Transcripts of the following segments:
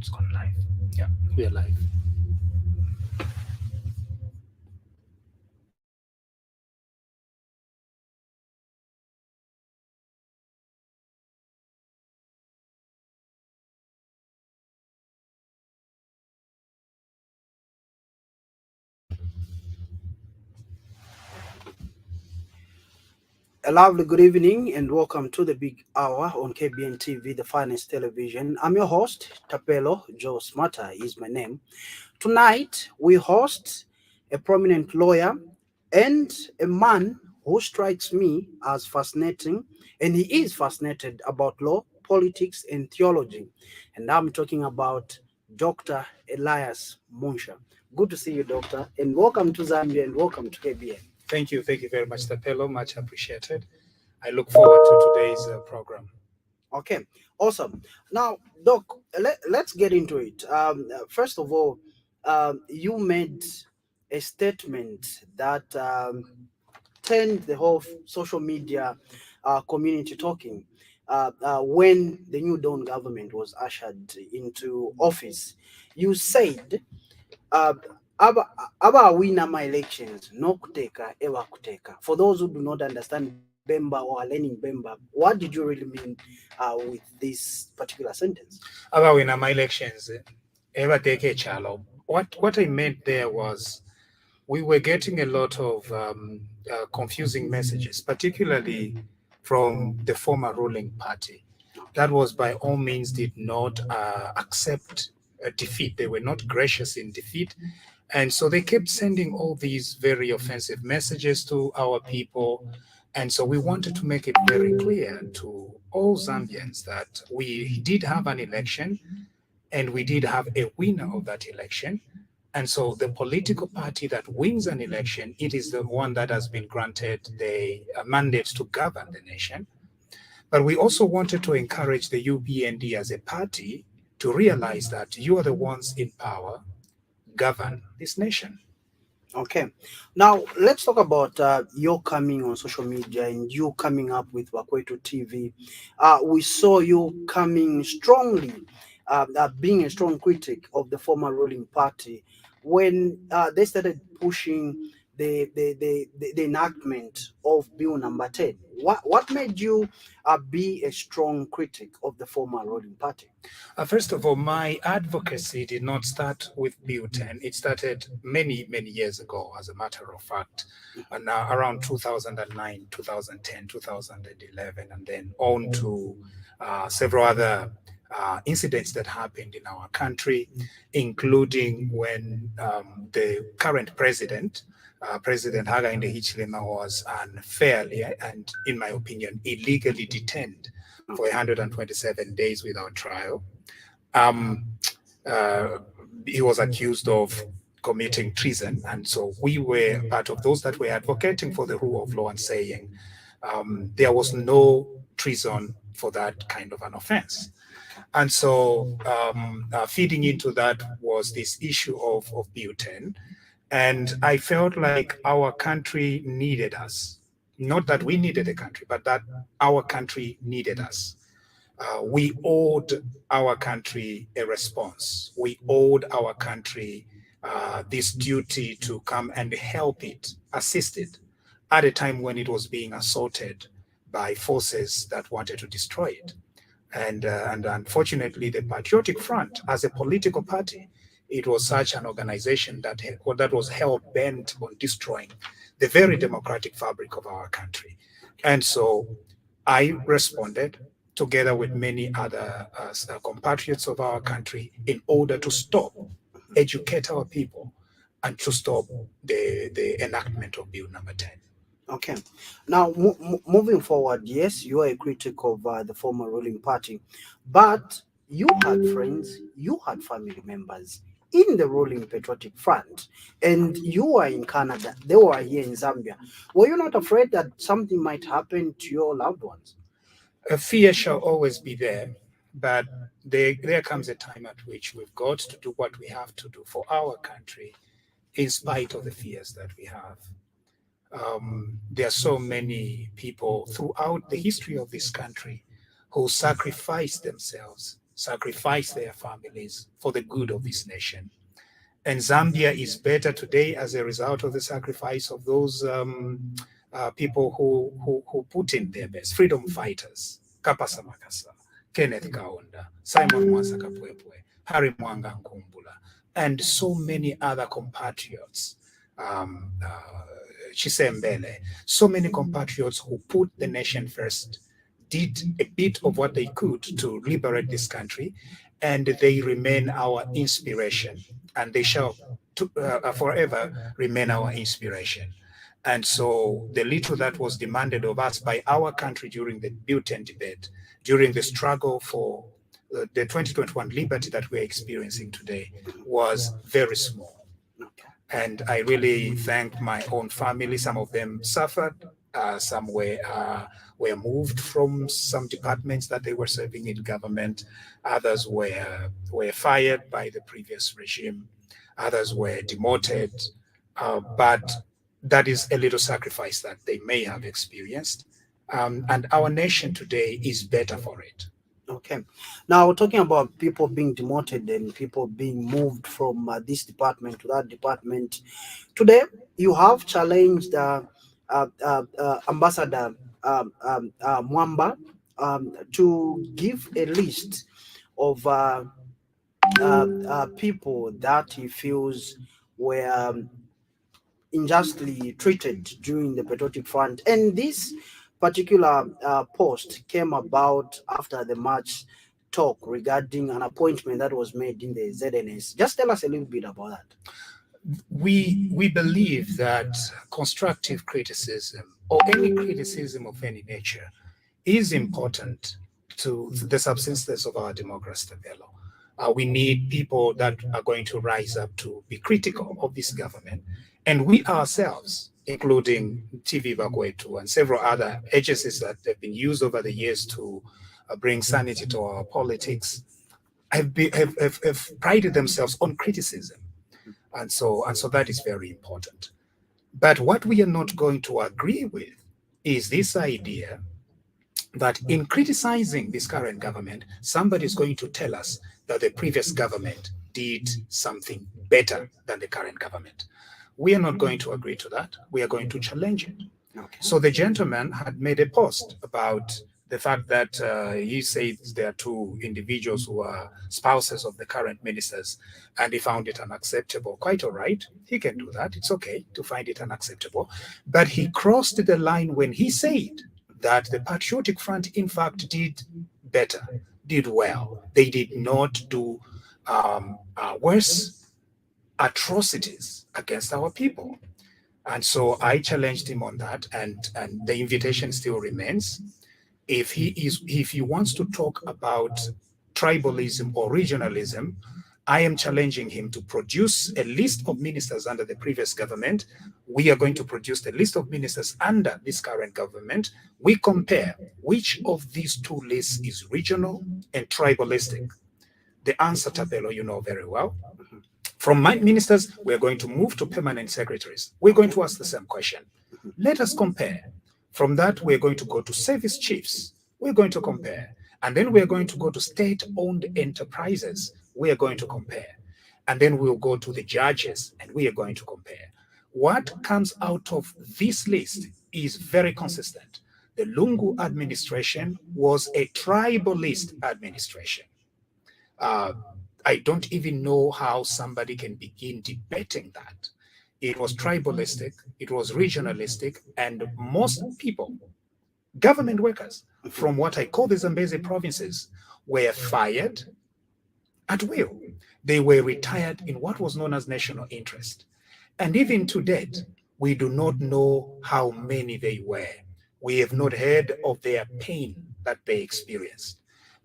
It's gone live. Yeah, we are live. A lovely good evening and welcome to the big hour on KBN TV, the finest television. I'm your host, Tapelo. Joe Smarter is my name. Tonight, we host a prominent lawyer and a man who strikes me as fascinating, and he is fascinated about law, politics, and theology. And I'm talking about Dr. Elias Munshya. Good to see you, Doctor, and welcome to Zambia and welcome to KBN. Thank you. Thank you very much, Tapelo. Much appreciated. I look forward to today's program. Okay, awesome. Now, Doc, let's get into it. First of all, you made a statement that turned the whole social media community talking when the new Dawn government was ushered into office. You said, uh, aba aba wina my elections no kuteka ewa kuteka. For those who do not understand Bemba or are learning Bemba, what did you really mean with this particular sentence? About in my elections, ever take a chalo. What I meant there was we were getting a lot of confusing messages, particularly from the former ruling party. That was by all means did not accept defeat. They were not gracious in defeat. And so they kept sending all these very offensive messages to our people. And so we wanted to make it very clear to all Zambians that we did have an election and we did have a winner of that election. And so the political party that wins an election, it is the one that has been granted the mandate to govern the nation. But we also wanted to encourage the UPND as a party to realize that you are the ones in power, govern this nation. Okay. Now, let's talk about your coming on social media and you coming up with Wakwetu TV. We saw you coming strongly, being a strong critic of the former ruling party when they started pushing the enactment of Bill number 10. What made you be a strong critic of the former ruling party? First of all, my advocacy did not start with Bill 10. It started many, many years ago, as a matter of fact, and around 2009, 2010, 2011, and then on to several other incidents that happened in our country, including when the current president, President Hakainde Hichilema, was unfairly and, in my opinion, illegally detained for 127 days without trial. Um, uh, he was accused of committing treason, and so we were part of those that were advocating for the rule of law and saying there was no treason for that kind of an offense. And so feeding into that was this issue of Bill 10. And I felt like our country needed us. Not that we needed the country, but that our country needed us. We owed our country a response. We owed our country this duty to come and help it, assist it, at a time when it was being assaulted by forces that wanted to destroy it. And unfortunately, the Patriotic Front, as a political party, it was such an organization that was hell bent on destroying the very democratic fabric of our country. And so I responded together with many other compatriots of our country in order to stop, educate our people, and to stop the enactment of Bill number 10. Okay. Now, moving forward, yes, you are a critic of the former ruling party, but you had friends, you had family members in the ruling Patriotic Front, and you were in Canada, they were here in Zambia. Were you not afraid that something might happen to your loved ones? A fear shall always be there, but there comes a time at which we've got to do what we have to do for our country, in spite of the fears that we have. There are so many people throughout the history of this country who sacrificed themselves sacrificed their families for the good of this nation. And Zambia is better today as a result of the sacrifice of those people who put in their best, freedom fighters, Kapasa Makasa, Kenneth Kaunda, Simon Mwanza Kapwepwe, Harry Mwanga Nkumbula, and so many other compatriots, Chisembele, so many compatriots who put the nation first, did a bit of what they could to liberate this country, and they remain our inspiration, and they shall forever remain our inspiration. And so the little that was demanded of us by our country during the Bhutan debate, during the struggle for the 2021 liberty that we're experiencing today, was very small. And I really thank my own family. Some of them suffered, some were moved from some departments that they were serving in government. Others were fired by the previous regime. Others were demoted. But that is a little sacrifice that they may have experienced. And our nation today is better for it. Okay. Now, talking about people being demoted and people being moved from this department to that department, today you have challenged Ambassador Mwamba to give a list of people that he feels were unjustly treated during the Patriotic Front. And this particular post came about after the March talk regarding an appointment that was made in the ZNS. Just tell us a little bit about that. We believe that constructive criticism, or any criticism of any nature, is important to the subsistence of our democracy, Tapelo. We need people that are going to rise up to be critical of this government. And we ourselves, including TV Bakwetu and several other agencies that have been used over the years to bring sanity to our politics, have prided themselves on criticism. And so that is very important. But what we are not going to agree with is this idea that in criticizing this current government, somebody is going to tell us that the previous government did something better than the current government. We are not going to agree to that. We are going to challenge it. Okay. So the gentleman had made a post about the fact that he said there are two individuals who are spouses of the current ministers, and he found it unacceptable. Quite all right. He can do that. It's okay to find it unacceptable. But he crossed the line when he said that the Patriotic Front, in fact, did better, did well. They did not do worse atrocities against our people. And so I challenged him on that, and the invitation still remains. If he wants to talk about tribalism or regionalism, I am challenging him to produce a list of ministers under the previous government. We are going to produce the list of ministers under this current government. We compare which of these two lists is regional and tribalistic. The answer, Tapelo, you know very well. From my ministers, we're going to move to permanent secretaries. We're going to ask the same question. Let us compare. From that, we're going to go to service chiefs. We're going to compare. And then we're going to go to state-owned enterprises. We are going to compare. And then we'll go to the judges, and we are going to compare. What comes out of this list is very consistent. The Lungu administration was a tribalist administration. I don't even know how somebody can begin debating that. It was tribalistic, it was regionalistic, and most people, government workers from what I call the Zambezi provinces, were fired at will. They were retired in what was known as national interest. And even to date, we do not know how many they were. We have not heard of their pain that they experienced,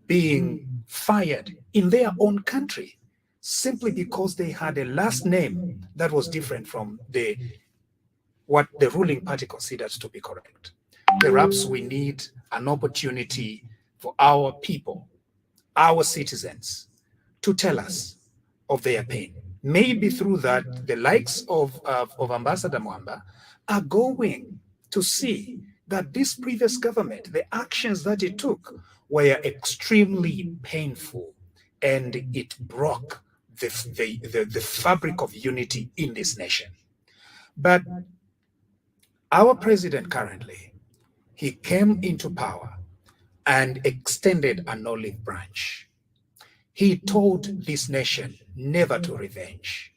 being fired in their own country simply because they had a last name that was different from what the ruling party considers to be correct. Perhaps we need an opportunity for our people, our citizens, to tell us of their pain. Maybe through that, the likes of Ambassador Mwamba are going to see that this previous government, the actions that it took, were extremely painful and it broke the fabric of unity in this nation. But our president currently, he came into power and extended an olive branch. He told this nation never to revenge.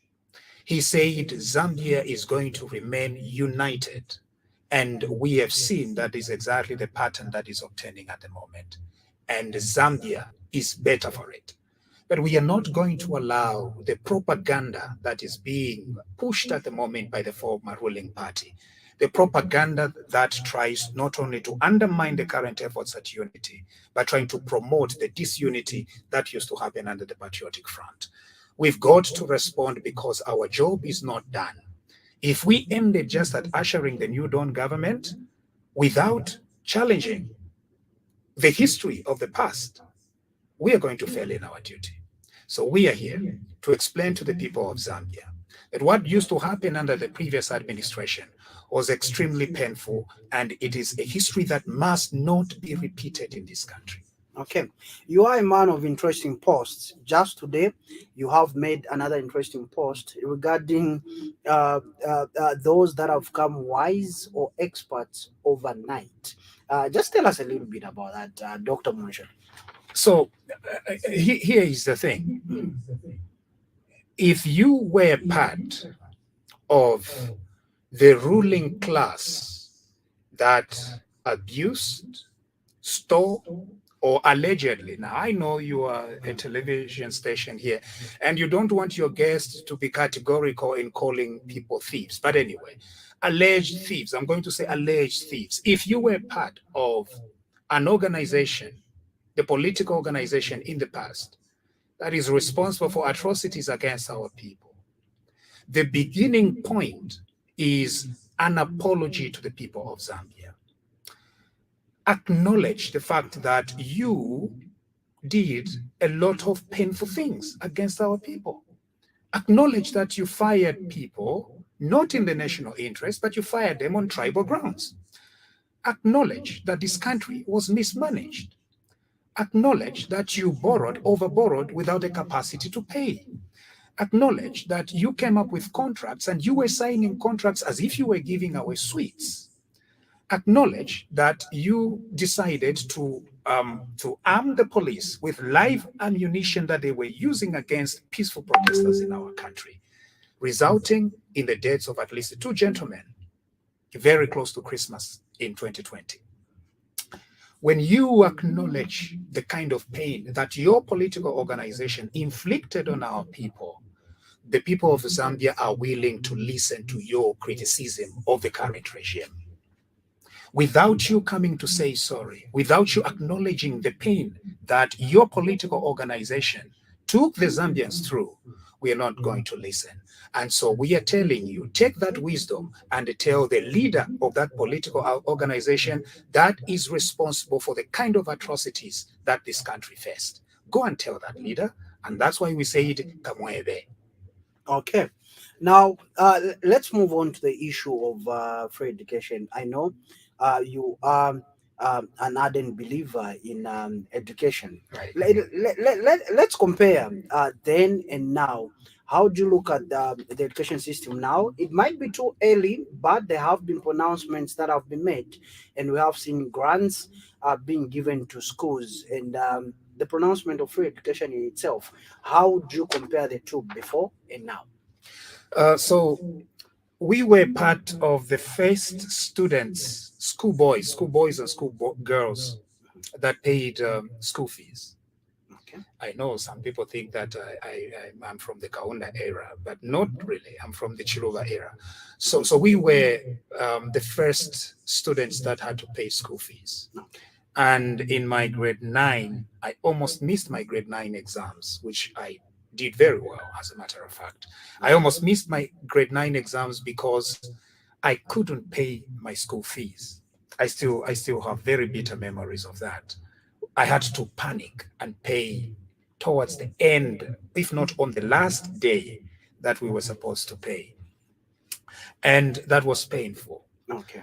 He said Zambia is going to remain united. And we have seen that is exactly the pattern that is obtaining at the moment. And Zambia is better for it. But we are not going to allow the propaganda that is being pushed at the moment by the former ruling party, the propaganda that tries not only to undermine the current efforts at unity, but trying to promote the disunity that used to happen under the Patriotic Front. We've got to respond because our job is not done. If we ended just at ushering the New Dawn government without challenging the history of the past, we are going to fail in our duty. So we are here to explain to the people of Zambia that what used to happen under the previous administration was extremely painful, and it is a history that must not be repeated in this country. Okay, you are a man of interesting posts. Just today, you have made another interesting post regarding those that have come wise or experts overnight. Just tell us a little bit about that, Dr. Munshya. So here is the thing. If you were part of the ruling class that abused, stole, or allegedly, now I know you are a television station here and you don't want your guests to be categorical in calling people thieves, but anyway, alleged thieves, I'm going to say alleged thieves. If you were part of an organization, the political organization in the past, that is responsible for atrocities against our people, the beginning point is an apology to the people of Zambia. Acknowledge the fact that you did a lot of painful things against our people. Acknowledge that you fired people, not in the national interest, but you fired them on tribal grounds. Acknowledge that this country was mismanaged. Acknowledge that you overborrowed without the capacity to pay. Acknowledge that you came up with contracts and you were signing contracts as if you were giving away sweets. Acknowledge that you decided to arm the police with live ammunition that they were using against peaceful protesters in our country, resulting in the deaths of at least 2 gentlemen very close to Christmas in 2020. When you acknowledge the kind of pain that your political organization inflicted on our people, the people of Zambia are willing to listen to your criticism of the current regime. Without you coming to say sorry, without you acknowledging the pain that your political organization took the Zambians through, we are not going to listen. And so we are telling you, take that wisdom and tell the leader of that political organization that is responsible for the kind of atrocities that this country faced. Go and tell that leader. And that's why we say it, Kamwebe. Okay. Now, let's move on to the issue of free education. I know you are an ardent believer in education. Right. Let's compare then and now. How do you look at the education system now? It might be too early, but there have been pronouncements that have been made, and we have seen grants being given to schools, and the pronouncement of free education in itself. How do you compare the two before and now? So we were part of the first students, schoolboys and schoolgirls that paid school fees. Okay. I know some people think that I'm from the Kaunda era, but not really. I'm from the Chiluba era. So we were the first students that had to pay school fees. And in my grade 9, I almost missed my grade 9 exams, which I did very well, as a matter of fact. I almost missed my grade 9 exams because I couldn't pay my school fees. I still have very bitter memories of that. I had to panic and pay towards the end, if not on the last day that we were supposed to pay. And that was painful. Okay.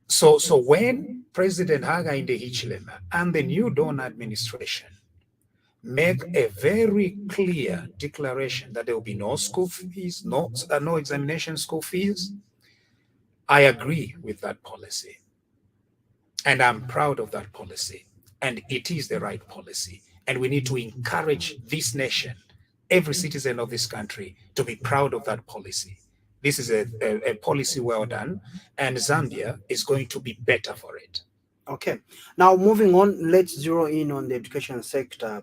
So when President Hakainde Hichilema and the New Dawn administration make a very clear declaration that there will be no school fees, no examination school fees, I agree with that policy. And I'm proud of that policy. And it is the right policy. And we need to encourage this nation, every citizen of this country, to be proud of that policy. This is a policy well done, and Zambia is going to be better for it. Okay. Now, moving on, let's zero in on the education sector,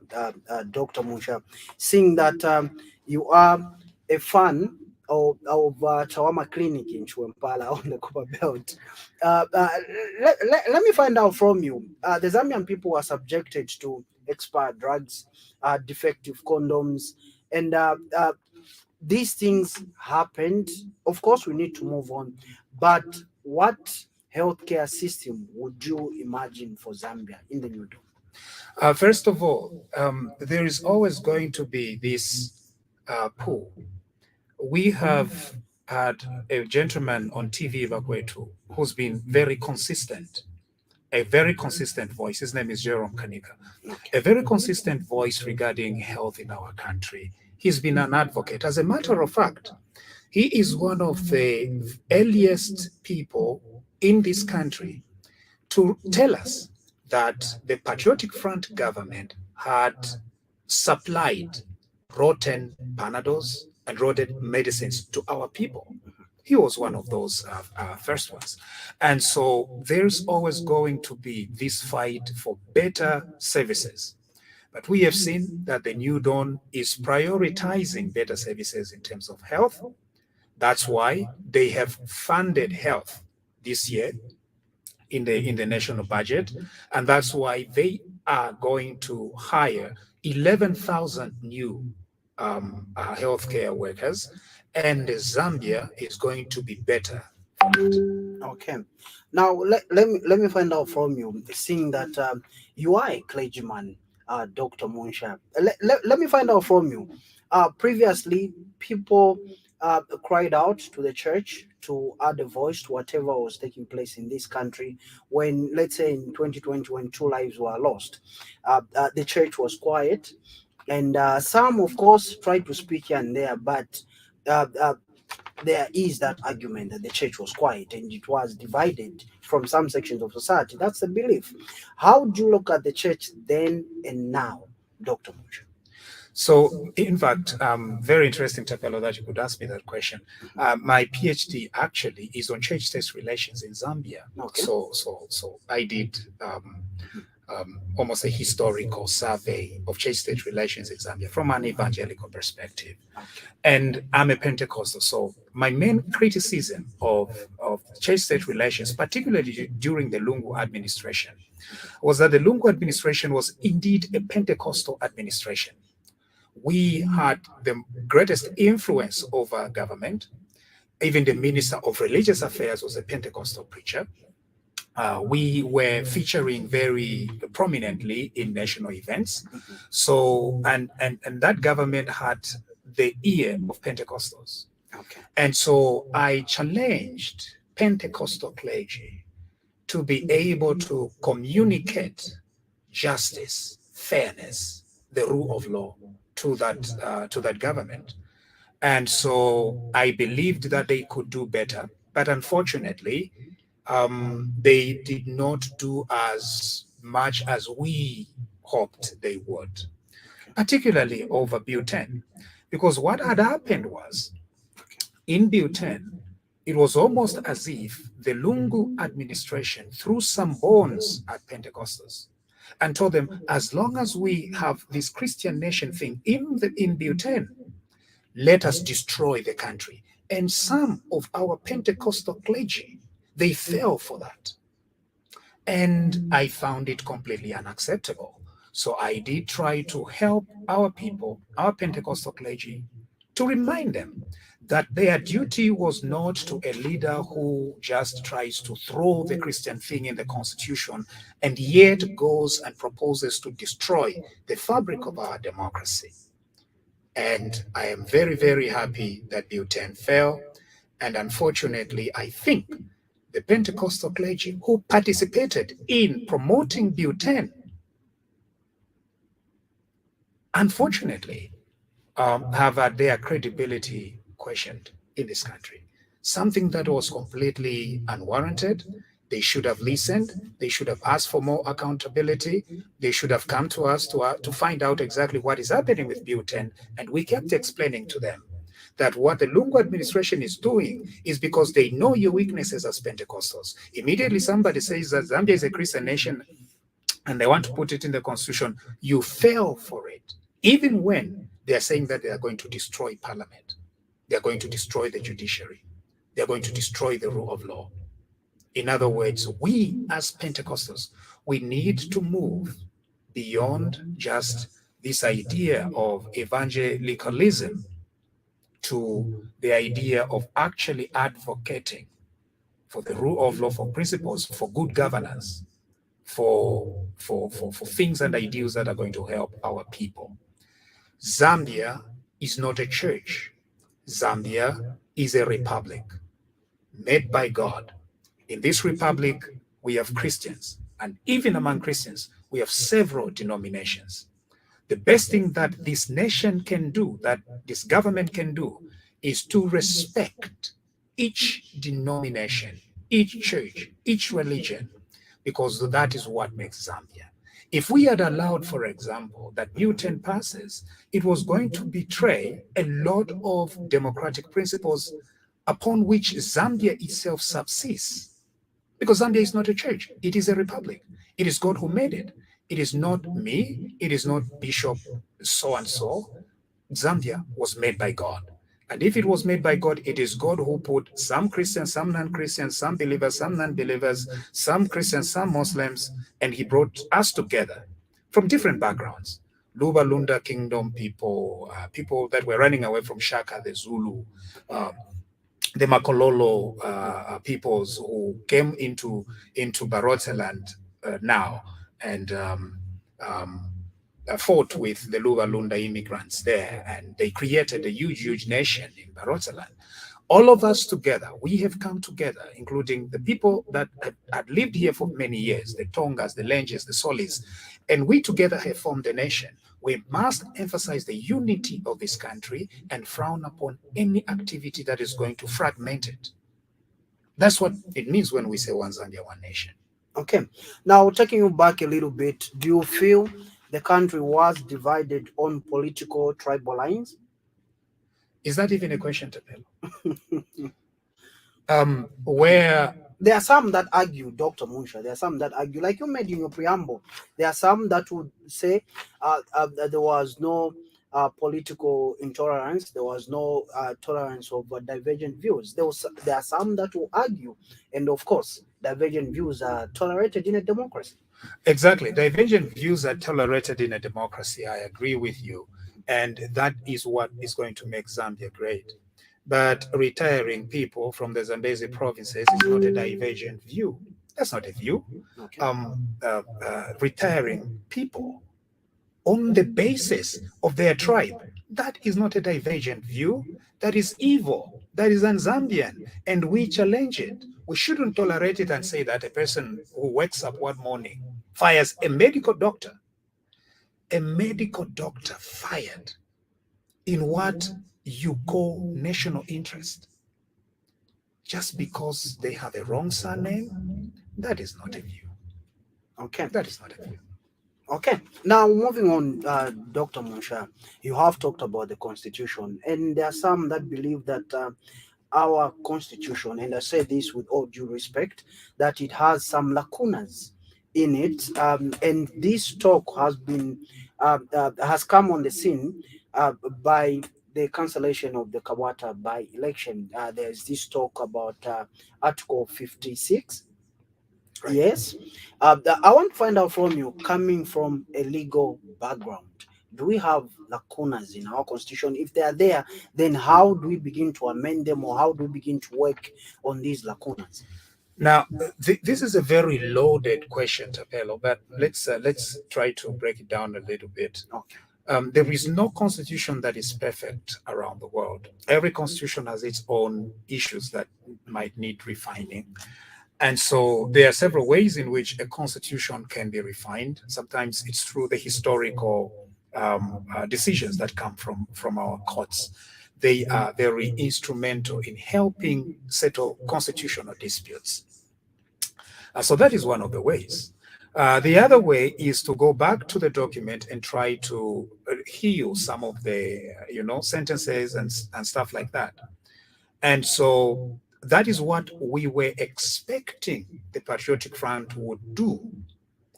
Dr. Munshya. Seeing that you are a fan of Chawama Clinic in Chuempala on the Copper Belt, let me find out from you. The Zambian people are subjected to expired drugs, defective condoms, and these things happened. Of course, we need to move on, but what healthcare system would you imagine for Zambia in the new dawn? First of all, there is always going to be this pool. We have had a gentleman on TV, Bakwetu, who's been very consistent, a very consistent voice. His name is Jerome Kanika, a very consistent voice regarding health in our country. He's been an advocate. As a matter of fact, he is one of the earliest people in this country to tell us that the Patriotic Front government had supplied rotten Panadols and rotten medicines to our people. He was one of those first ones. And so there's always going to be this fight for better services. But we have seen that the New Dawn is prioritizing better services in terms of health. That's why they have funded health this year in the national budget, and that's why they are going to hire 11,000 new healthcare workers, and Zambia is going to be better for it. Okay. Now let me find out from you, seeing that you are a clergyman, Dr. Munshya. Let me find out from you. Previously, people cried out to the church to add a voice to whatever was taking place in this country. When, let's say, in 2020, when 2 lives were lost, the church was quiet, and some, of course, tried to speak here and there, but there is that argument that the church was quiet and it was divided from some sections of society. That's the belief. How do you look at the church then and now, Dr. Munshya? So, in fact, very interesting, Tapelo, that you could ask me that question. My PhD actually is on church-state relations in Zambia. Okay. So I did almost a historical survey of church-state relations in Zambia from an evangelical perspective. And I'm a Pentecostal, so my main criticism of church-state relations, particularly during the Lungu administration, was that the Lungu administration was indeed a Pentecostal administration. We had the greatest influence over government. Even the Minister of Religious Affairs was a Pentecostal preacher. We were featuring very prominently in national events. So, and that government had the ear of Pentecostals. Okay. And so I challenged Pentecostal clergy to be able to communicate justice, fairness, the rule of law to that government. And so I believed that they could do better, but unfortunately, they did not do as much as we hoped they would, particularly over Bill 10. Because what had happened was, in Bill 10, it was almost as if the Lungu administration threw some bones at Pentecostals and told them, as long as we have this Christian nation thing in Bill 10, let us destroy the country. And some of our Pentecostal clergy, they fell for that. And I found it completely unacceptable. So I did try to help our people, our Pentecostal clergy, to remind them that their duty was not to a leader who just tries to throw the Christian thing in the constitution and yet goes and proposes to destroy the fabric of our democracy. And I am very, very happy that Bill 10 fell. And unfortunately, I think the Pentecostal clergy who participated in promoting Bill 10 unfortunately, have had their credibility questioned in this country. Something that was completely unwarranted. They should have listened. They should have asked for more accountability. They should have come to us to find out exactly what is happening with Buten. And we kept explaining to them that what the Lungu administration is doing is because they know your weaknesses as Pentecostals. Immediately somebody says that Zambia is a Christian nation and they want to put it in the constitution, you fail for it. Even when they are saying that they are going to destroy parliament, they are going to destroy the judiciary, they are going to destroy the rule of law. In other words, we as Pentecostals, we need to move beyond just this idea of evangelicalism to the idea of actually advocating for the rule of law, for principles, for good governance, for things and ideals that are going to help our people. Zambia is not a church. Zambia is a republic made by God. In this republic, we have Christians, and even among Christians, we have several denominations. The best thing that this nation can do, that this government can do, is to respect each denomination, each church, each religion, because that is what makes Zambia. If we had allowed, for example, that Newton passes, it was going to betray a lot of democratic principles upon which Zambia itself subsists. Because Zambia is not a church, it is a republic. It is God who made it. It is not me, it is not Bishop so and so. Zambia was made by God. And if it was made by God, it is God who put some Christians, some non-Christians, some believers, some non-believers, some Christians, some Muslims, and he brought us together from different backgrounds. Luba Lunda Kingdom people, people that were running away from Shaka, the Zulu, the Makololo peoples who came into Barotseland now and fought with the Luba Lunda immigrants there, and they created a huge nation in Barotseland. All of us together, we have come together, including the people that had lived here for many years, the Tongas, the Lenges, the Solis, and we together have formed a nation. We must emphasize the unity of this country and frown upon any activity that is going to fragment it. That's what it means when we say one Zambia, one nation. Okay. Now, taking you back a little bit, do you feel the country was divided on political tribal lines? Is that even a question, Tapelo? Where There are some that argue, Dr. Munshya, there are some that argue, like you made in your preamble, there are some that would say that there was no political intolerance, there was no tolerance of divergent views. There are some that will argue, and of course, divergent views are tolerated in a democracy. exactly, divergent views are tolerated in a democracy. I agree with you. And that is what is going to make Zambia great. But retiring people from the Zambezi provinces is not a divergent view. That's not a view. Okay. Retiring people on the basis of their tribe, that is not a divergent view. That is evil. That is un-Zambian, and we challenge it. We shouldn't tolerate it and say that a person who wakes up one morning, fires a medical doctor fired in what you call national interest, just because they have a wrong surname, that is not a view. Okay. That is not a view. Okay. Now, moving on, Dr. Munshya, you have talked about the Constitution, and there are some that believe that our Constitution, and I say this with all due respect, that it has some lacunas in it, and this talk has come on the scene by the cancellation of the Kawata by-election. There's this talk about Article 56. Right. Yes. I want to find out from you, coming from a legal background, do we have lacunas in our constitution? If they are there, then how do we begin to amend them, or how do we begin to work on these lacunas? Now, this is a very loaded question, Tapelo, but let's try to break it down a little bit. Okay. There is no constitution that is perfect around the world. Every constitution has its own issues that might need refining. And so there are several ways in which a constitution can be refined. Sometimes it's through the historical decisions that come from our courts. They are very instrumental in helping settle constitutional disputes. So that is one of the ways. The other way is to go back to the document and try to heal some of the, sentences and stuff like that. And so that is what we were expecting the Patriotic Front would do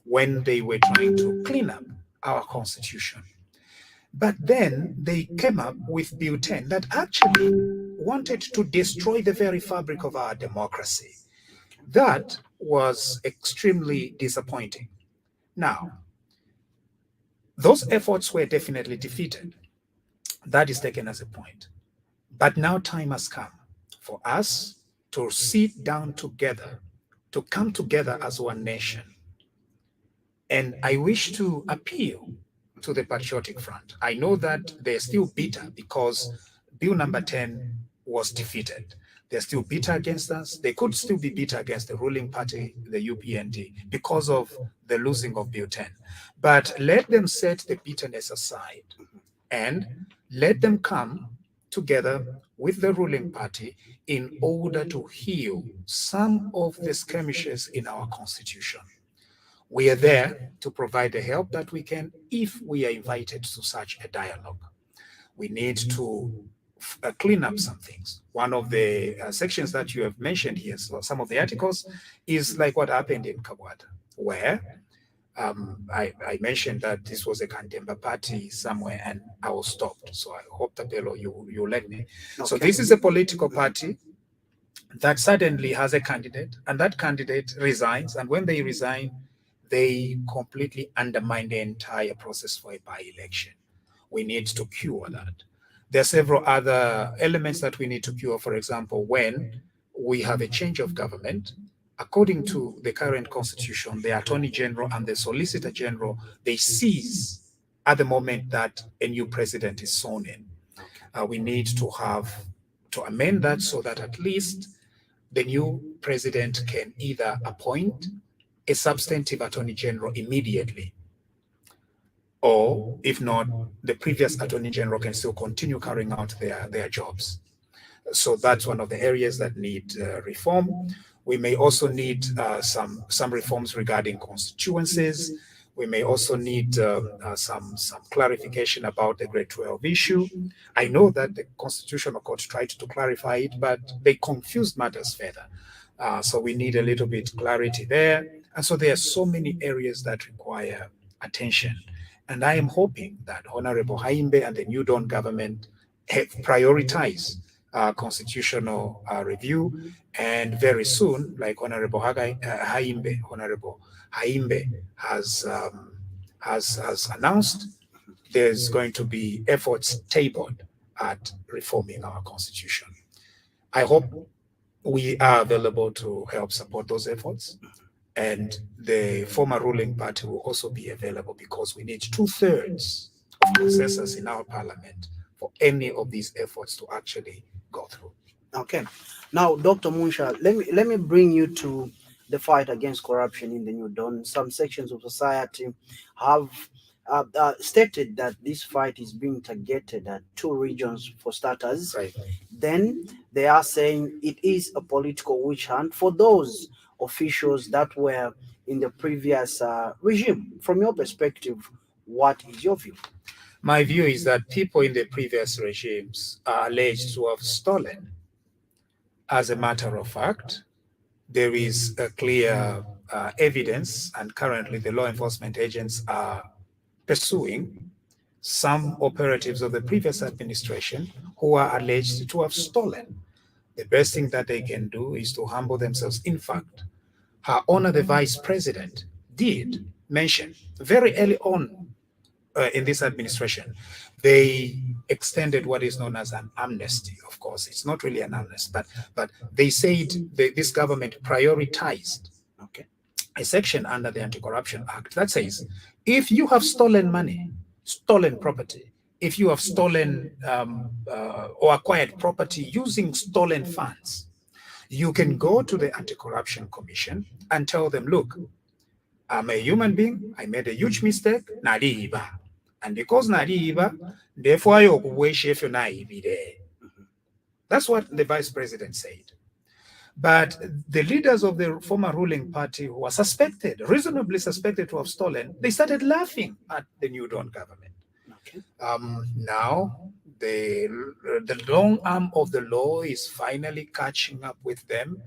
when they were trying to clean up our constitution. But then they came up with Bill 10 that actually wanted to destroy the very fabric of our democracy. That was extremely disappointing. Now, those efforts were definitely defeated. That is taken as a point. But now time has come for us to sit down together, to come together as one nation. And I wish to appeal to the Patriotic Front. I know that they're still bitter because Bill number 10 was defeated. They're still bitter against us. They could still be bitter against the ruling party, the UPND, because of the losing of Bill 10. But let them set the bitterness aside and let them come together with the ruling party in order to heal some of the skirmishes in our constitution. We are there to provide the help that we can if we are invited to such a dialogue. We need to clean up some things. One of the sections that you have mentioned here, so some of the articles, is like what happened in Kabwata, where I mentioned that this was a Kandemba party somewhere and I was stopped. So I hope, Tapelo, you let me. Okay. So this is a political party that suddenly has a candidate, and that candidate resigns. And when they resign, they completely undermine the entire process for a by-election. We need to cure that. There are several other elements that we need to cure. For example, when we have a change of government, according to the current constitution, the Attorney General and the Solicitor General, they cease at the moment that a new president is sworn in. We need to amend that so that at least the new president can either appoint a substantive Attorney General immediately, or if not, the previous Attorney General can still continue carrying out their jobs. So that's one of the areas that need reform. We may also need some reforms regarding constituencies. We may also need some clarification about the Grade 12 issue. I know that the Constitutional Court tried to clarify it, but they confused matters further. So we need a little bit clarity there. And so there are so many areas that require attention. And I am hoping that Honorable Haimbe and the New Dawn government have prioritized constitutional review, and very soon, like Honorable Honorable Haimbe has announced, there's going to be efforts tabled at reforming our constitution. I hope we are available to help support those efforts, and the former ruling party will also be available, because we need 2/3 of consensus in our parliament for any of these efforts to actually go through. Okay. Now, Dr. Munshya, let me bring you to the fight against corruption in the New Dawn. Some sections of society have stated that this fight is being targeted at 2 regions for starters. Right. Then they are saying it is a political witch hunt for those officials that were in the previous regime. From your perspective, what is your view? My view is that people in the previous regimes are alleged to have stolen. As a matter of fact, there is a clear evidence, and currently the law enforcement agents are pursuing some operatives of the previous administration who are alleged to have stolen. The best thing that they can do is to humble themselves. In fact, Her Honor the Vice President did mention very early on in this administration, they extended what is known as an amnesty. Of course, it's not really an amnesty, but they said this government prioritized a section under the Anti-Corruption Act that says, if you have stolen money, stolen property, if you have stolen or acquired property using stolen funds, you can go to the Anti-Corruption Commission and tell them, look, I'm a human being, I made a huge mistake, nadiba. and because naliiba ndefaayo okuweesha efyo naayibire. That's what the vice president said. But the leaders of the former ruling party who were suspected, reasonably suspected to have stolen, they started laughing at the New Dawn government. Okay. Now, the long arm of the law is finally catching up with them.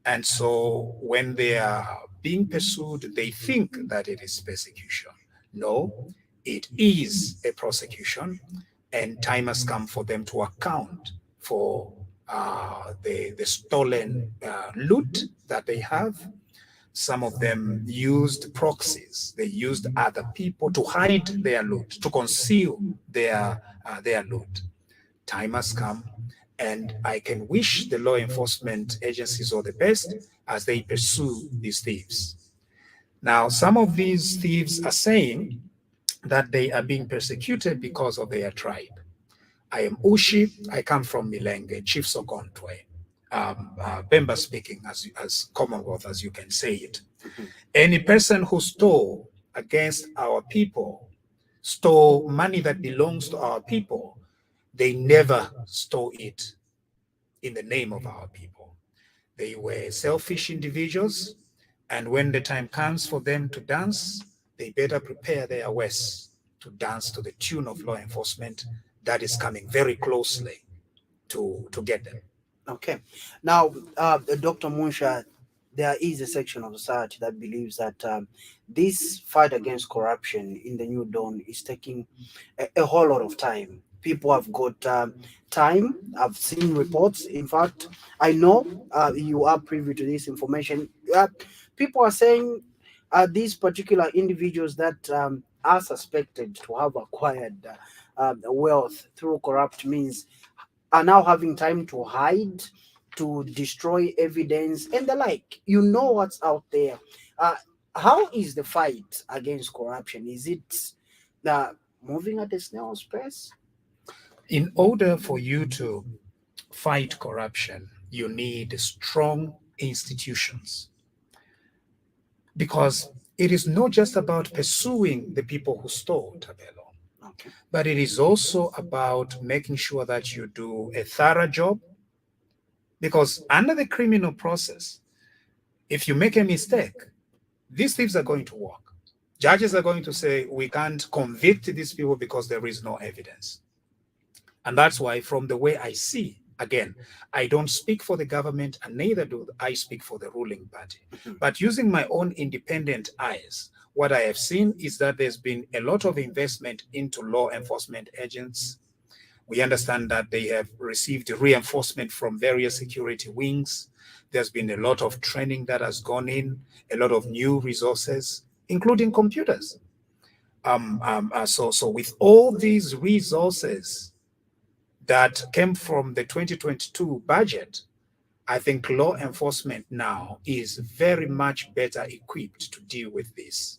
And so when they are being pursued, they think that it is persecution. No, it is a prosecution, and time has come for them to account for the stolen loot that they have. Some of them used proxies. They used other people to hide their loot, to conceal their loot. Time has come, and I can wish the law enforcement agencies all the best as they pursue these thieves. Now, some of these thieves are saying that they are being persecuted because of their tribe. I am Ushi. I come from Milenge, Chief Sokontwe. Bemba speaking as Commonwealth, as you can say it. Any person who stole against our people, stole money that belongs to our people, they never stole it in the name of our people. They were selfish individuals, and when the time comes for them to dance, they better prepare their ways to dance to the tune of law enforcement that is coming very closely to get them. Okay. Now, Dr. Munshya, there is a section of society that believes that this fight against corruption in the New Dawn is taking a whole lot of time. People have got time. I've seen reports. In fact, I know you are privy to this information. People are saying these particular individuals that are suspected to have acquired wealth through corrupt means are now having time to hide, to destroy evidence, and the like. You know what's out there. How is the fight against corruption? Is it moving at a snail's pace? In order for you to fight corruption, you need strong institutions. Because it is not just about pursuing the people who stole, Tapelo, Okay. but it is also about making sure that you do a thorough job. Because under the criminal process, if you make a mistake, these thieves are going to walk. Judges are going to say, we can't convict these people because there is no evidence. And that's why, from the way I see, again, I don't speak for the government, and neither do I speak for the ruling party. But using my own independent eyes, what I have seen is that there's been a lot of investment into law enforcement agents. We understand that they have received reinforcement from various security wings. There's been a lot of training that has gone in, a lot of new resources, including computers. So with all these resources that came from the 2022 budget, I think law enforcement now is very much better equipped to deal with this.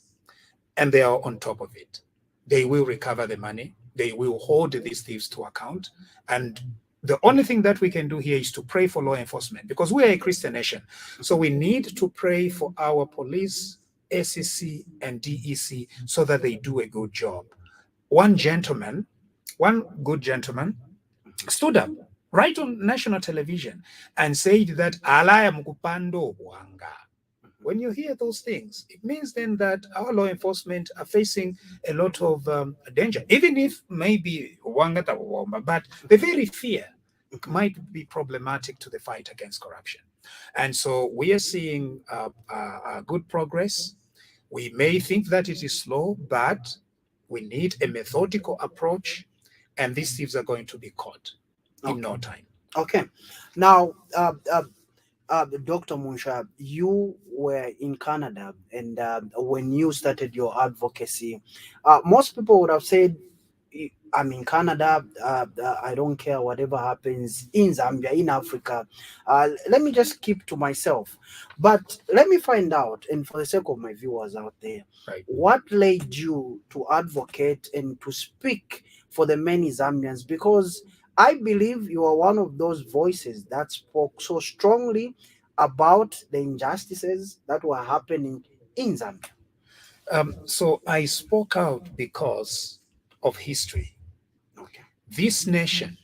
And they are on top of it. They will recover the money. They will hold these thieves to account. And the only thing that we can do here is to pray for law enforcement, because we are a Christian nation. So we need to pray for our police, SEC, and DEC so that they do a good job. One good gentleman, stood up right on national television and said that alaya mukupando bwanga. When you hear those things, it means then that our law enforcement are facing a lot of danger, even if maybe but the very fear might be problematic to the fight against corruption. And so we are seeing good progress. We may think that it is slow, but we need a methodical approach, and these thieves are going to be caught in no time. Okay. Now, Dr. Munshya, you were in Canada, and when you started your advocacy, most people would have said, I'm in Canada, I don't care whatever happens in Zambia, in Africa. Let me just keep to myself. But let me find out, and for the sake of my viewers out there, Right. what led you to advocate and to speak for the many Zambians? Because I believe you are one of those voices that spoke so strongly about the injustices that were happening in Zambia. So I spoke out because of history. Okay. This nation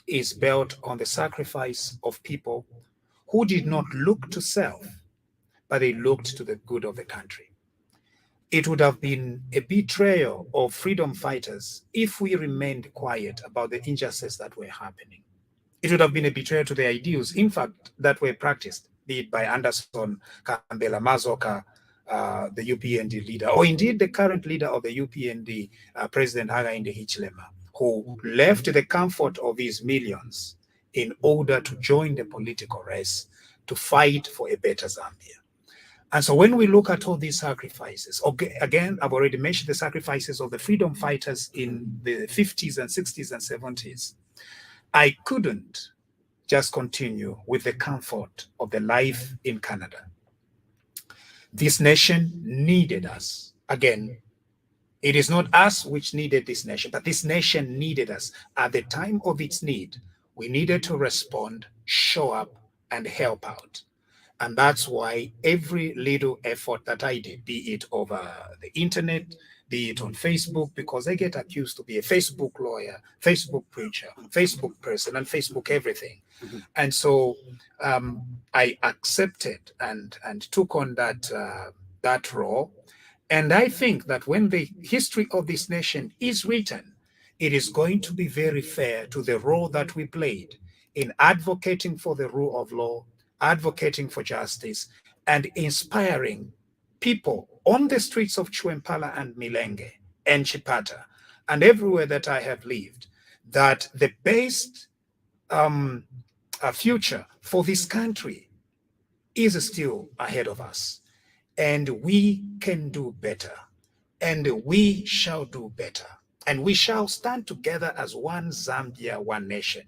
is built on the sacrifice of people who did not look to self, but they looked to the good of the country. It would have been a betrayal of freedom fighters if we remained quiet about the injustices that were happening. It would have been a betrayal to the ideals, in fact, that were practiced, be it by Anderson Kambela Mazoka, the UPND leader, or indeed the current leader of the UPND, President Hakainde Hichilema, who left the comfort of his millions in order to join the political race to fight for a better Zambia. And so when we look at all these sacrifices, okay, again, I've already mentioned the sacrifices of the freedom fighters in the 50s and 60s and 70s. I couldn't just continue with the comfort of the life in Canada. This nation needed us. Again, it is not us which needed this nation, but this nation needed us. At the time of its need, we needed to respond, show up, and help out. And that's why every little effort that I did, be it over the internet, be it on Facebook, because I get accused to be a Facebook lawyer, Facebook preacher, Facebook person, and Facebook everything. And so I accepted and took on that role. And I think that when the history of this nation is written, it is going to be very fair to the role that we played in advocating for the rule of law, advocating for justice, and inspiring people on the streets of Chwempala and Milenge and Chipata and everywhere that I have lived, that the best future for this country is still ahead of us. And we can do better. And we shall do better. And we shall stand together as one Zambia, one nation.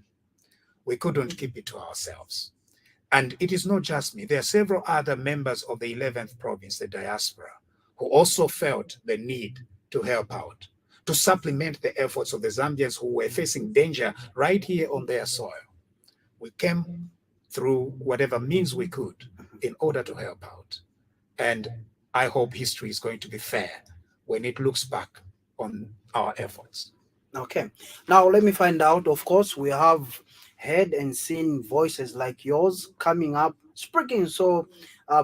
We couldn't keep it to ourselves. And it is not just me. There are several other members of the 11th province, the diaspora, who also felt the need to help out, to supplement the efforts of the Zambians who were facing danger right here on their soil. We came through whatever means we could in order to help out. And I hope history is going to be fair when it looks back on our efforts. Okay. Now let me find out. Of course, we have heard and seen voices like yours coming up, speaking so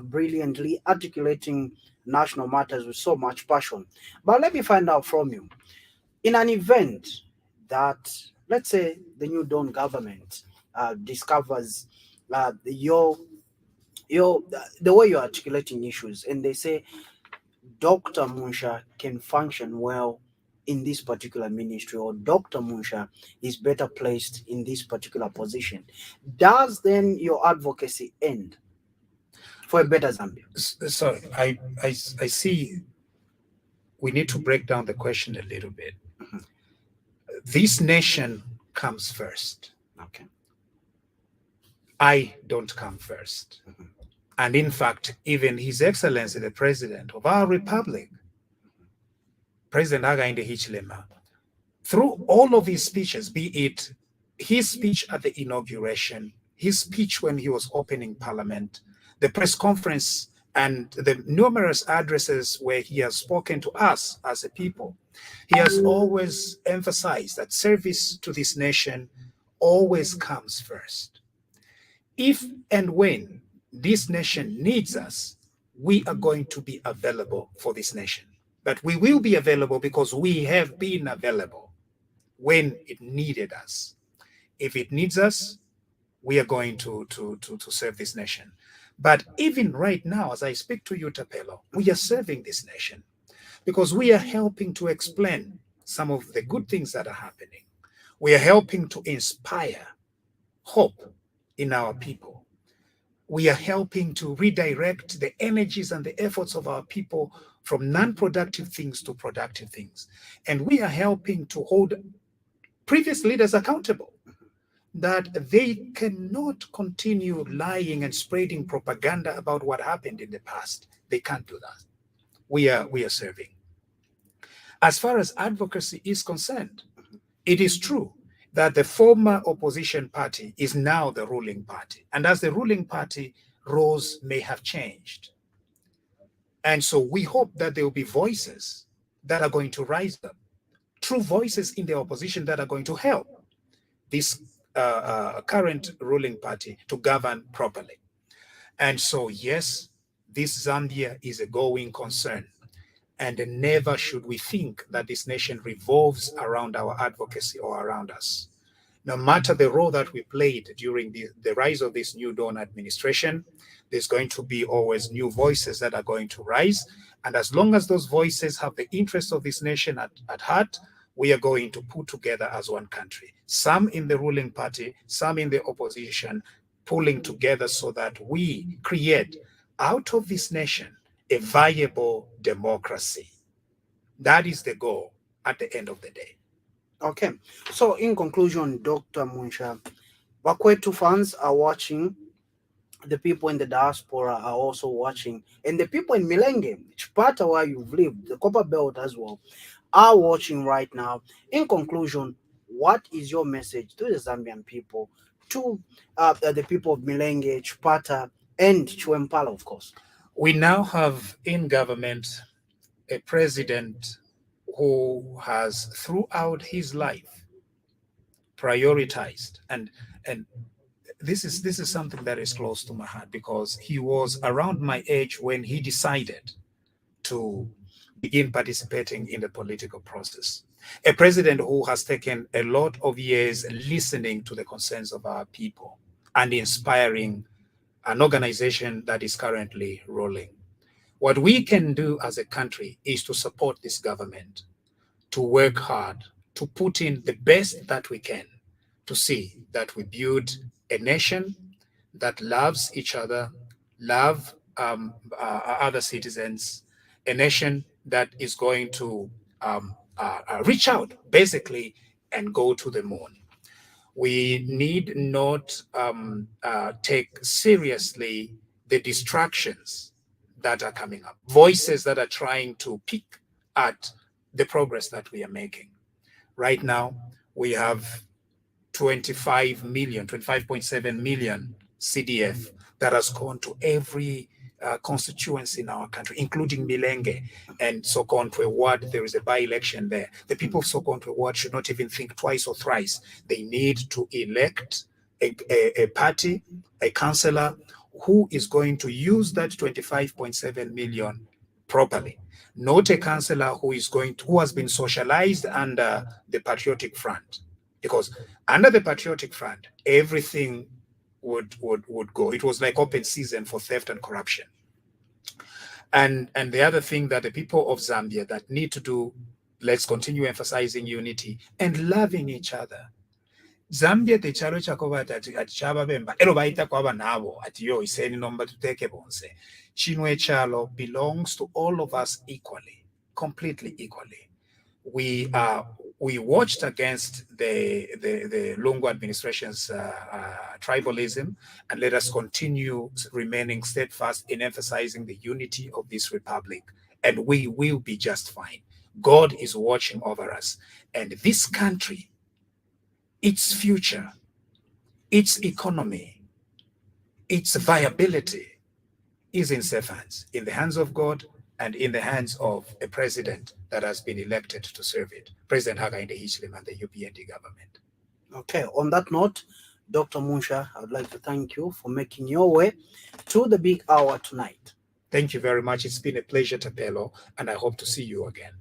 brilliantly, articulating national matters with so much passion. But let me find out from you. In an event that, let's say, the New Dawn government discovers the way you're articulating issues, and they say Dr. Munshya can function well in this particular ministry, or Dr. Munshya is better placed in this particular position, does then your advocacy end for a better Zambia? Sorry, I see we need to break down the question a little bit. This nation comes first. Okay. I don't come first. And in fact, even His Excellency, the President of our Republic, President Hakainde Hichilema, through all of his speeches, be it his speech at the inauguration, his speech when he was opening Parliament, the press conference, and the numerous addresses where he has spoken to us as a people, he has always emphasized that service to this nation always comes first. If and when this nation needs us, we are going to be available for this nation. But we will be available because we have been available when it needed us. If it needs us, we are going to serve this nation. But even right now, as I speak to you, Tapelo, we are serving this nation because we are helping to explain some of the good things that are happening. We are helping to inspire hope in our people. We are helping to redirect the energies and the efforts of our people from non-productive things to productive things. And we are helping to hold previous leaders accountable, that they cannot continue lying and spreading propaganda about what happened in the past. They can't do that. We are serving. As far as advocacy is concerned, it is true that the former opposition party is now the ruling party. And as the ruling party, roles may have changed. And so we hope that there will be voices that are going to rise up true voices in the opposition that are going to help this current ruling party to govern properly. And so, yes, this Zambia is a going concern. And never should we think that this nation revolves around our advocacy or around us. No matter the role that we played during the rise of this new dawn administration, there's going to be always new voices that are going to rise. And as long as those voices have the interests of this nation at heart, we are going to put together as one country. Some in the ruling party, some in the opposition, pulling together so that we create out of this nation a viable democracy. That is the goal at the end of the day. Okay. So in conclusion, Dr. Munshya, Wakwetu fans are watching, the people in the diaspora are also watching, and the people in Milenge, Chipata where you've lived, the Copper Belt as well, are watching right now. In conclusion, what is your message to the Zambian people, to the people of Milenge, Chipata, and Chuempala, of course? We now have in government a president who has throughout his life prioritized, and this is something that is close to my heart, because he was around my age when he decided to begin participating in the political process. A president who has taken a lot of years listening to the concerns of our people and inspiring an organization that is currently rolling. What we can do as a country is to support this government, to work hard, to put in the best that we can to see that we build a nation that loves each other, love other citizens, a nation that is going to reach out basically and go to the moon. We need not take seriously the distractions that are coming up, voices that are trying to pick at the progress that we are making. Right now, we have 25.7 million CDF that has gone to every constituency in our country, including Milenge and Sokontwe Ward. There is a by-election there. The people of Sokontwe Ward should not even think twice or thrice. They need to elect a party, a councillor who is going to use that 25.7 million properly, not a councillor who has been socialized under the Patriotic Front, because under the Patriotic Front, everything would go. It was like open season for theft and corruption. And the other thing that the people of Zambia that need to do, let's continue emphasizing unity and loving each other. Zambia techalo chakobata ati chababemba ero baita kwaba nabo ati yo iseni nomba tuteke bonse. Chino echalo belongs to all of us equally, completely equally. We watched against the Lungu administration's tribalism, and let us continue remaining steadfast in emphasizing the unity of this republic, and we will be just fine. God is watching over us, and this country, its future, its economy, its viability is in safe hands, in the hands of God and in the hands of a president that has been elected to serve it, President Hakainde Hichilema and the UPND government. Okay, on that note, Dr. Munshya, I would like to thank you for making your way to the big hour tonight. Thank you very much. It's been a pleasure, Tapelo, and I hope to see you again.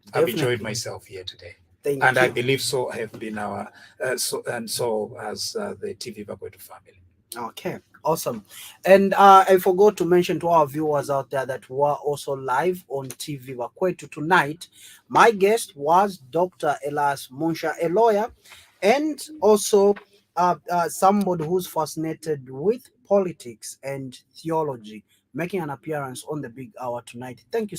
Definitely. I've enjoyed myself here today. Thank and you. I believe so have been our, so has the TV Vakwetu family. Okay, awesome. And I forgot to mention to our viewers out there that we are also live on TV Vakwetu tonight. My guest was Dr. Elias Munshya, a lawyer, and also somebody who's fascinated with politics and theology, making an appearance on the big hour tonight. Thank you.